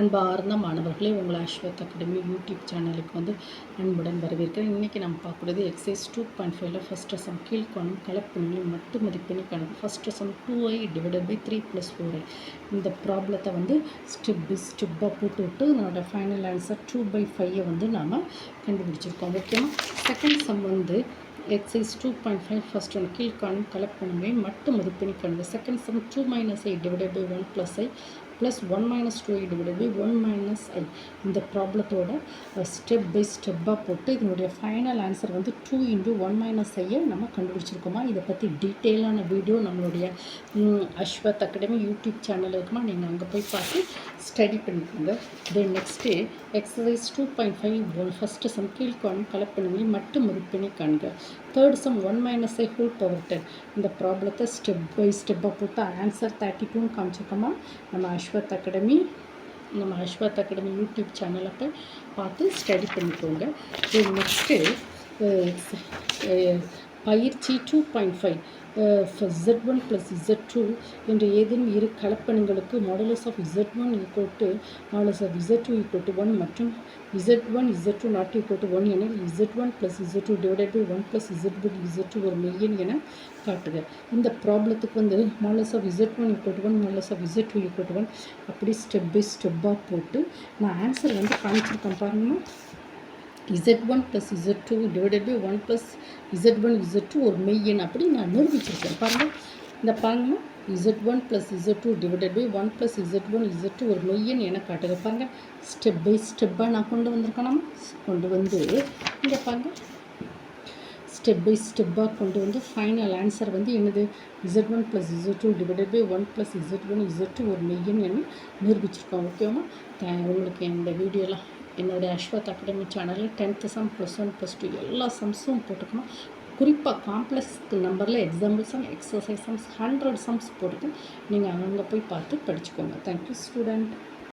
அன்பார்ந்த மாணவர்களே, உங்கள் அஸ்வத் அகாடமி யூடியூப் சேனலுக்கு அன்புடன் வரவேற்கிறேன். இன்றைக்கி நம்ம பார்க்குறது எக்ஸசைஸ் 2.5 ஃபஸ்ட்டு சம் கீழ்காணும் கலப்பெண்களை மட்டு மதிப்பெண்ணை கணக்கு. First some 2i / 3 + 4i. இந்த ப்ராப்ளத்தை ஸ்டெப் பை ஸ்டெப்பாக போட்டு விட்டு அதனோட ஃபைனல் ஆன்சர் 2/5 நாம் கண்டுபிடிச்சிருக்கோம். ஓகேவா? Second sum exercise 2.5 first one கீழ்காணும் கலப்பெண்களை மட்டு மதிப்பெண்ணை கணக்கு. Second sum 2 - i / 1 + i plus 1 - 2i / 1 - i. இந்த ப்ராப்ளத்தோட ஸ்டெப் பை ஸ்டெப்பாக போட்டு இதனுடைய ஃபைனல் ஆன்சர் 2 × 1 - i நம்ம கண்டுபிடிச்சிருக்கோமா. இதை பற்றி டீட்டெயிலான வீடியோ நம்மளுடைய அஸ்வத் அகாடமி யூடியூப் சேனல் இருக்குமா, நீங்கள் அங்கே போய் பார்த்து ஸ்டடி பண்ணிக்கோங்க. Then next exercise 2.5 first some கீழ்காணும் கலப்பெண்களை மட்டு மதிப்பெண்ணை காண்க. Third sum 1 - i whole power 10. இந்த ப்ராப்ளத்தை ஸ்டெப் பை ஸ்டெப்பாக போட்டு ஆன்சர் 32ன்னு காமிச்சிருக்கோமா. நம்ம அஸ்வத் அகாடமி யூடியூப் சேனலை போய் பார்த்து ஸ்டடி பண்ணிக்கோங்க. தென் நெக்ஸ்ட்டு பயிற்சி 2.5 Z1 + Z2 என்ற ஏதேனும் இரு கலப்பெண்களுக்கு modulus of Z1 = modulus of Z2 = 1 மற்றும் Z1 Z2 ≠ 1 எனில் Z1 + Z2 / 1 + Z2 ஒரு மெய்யெண் என காட்டுக. இந்த ப்ராப்ளத்துக்கு modulus of Z1 = 1 modulus of Z2 = 1 அப்படி ஸ்டெப் பை ஸ்டெப்பாக போட்டு நான் ஆன்சர் காமிச்சிருக்கேன் பாருங்கள். Z1 + Z2 / 1 + Z1 Z2 ஒரு மெய்யெண் அப்படி நான் நிரூபிச்சிருக்கேன் பாருங்கள். இந்த பாருங்கள், Z1 + Z2 / 1 + Z1 Z2 ஒரு மெய்யெண் என காட்டுது பாருங்கள். ஸ்டெப் பை ஸ்டெப்பாக நான் கொண்டு வந்திருக்கேன். இங்கே பாருங்கள், ஸ்டெப் பை ஸ்டெப்பாக கொண்டு ஃபைனல் ஆன்சர் என்னது, Z1 + Z2 / 1 + Z1 Z2 ஒரு மெய்யெண் என நிரூபிச்சிருக்கோம். ஓகேவா? உங்களுக்கு இந்த வீடியோலாம் என்னோடய அஸ்வத் அகாடமி சேனலில் 10th சம் +1 +2 எல்லா சம்ஸும் போட்டுக்கணும். குறிப்பாக காம்ப்ளெக்ஸ் நம்பரில் example sum, exercise sums 100 sums போட்டுட்டு நீங்கள் அங்கே போய் பார்த்து படிச்சுக்கோங்க. Thank you student.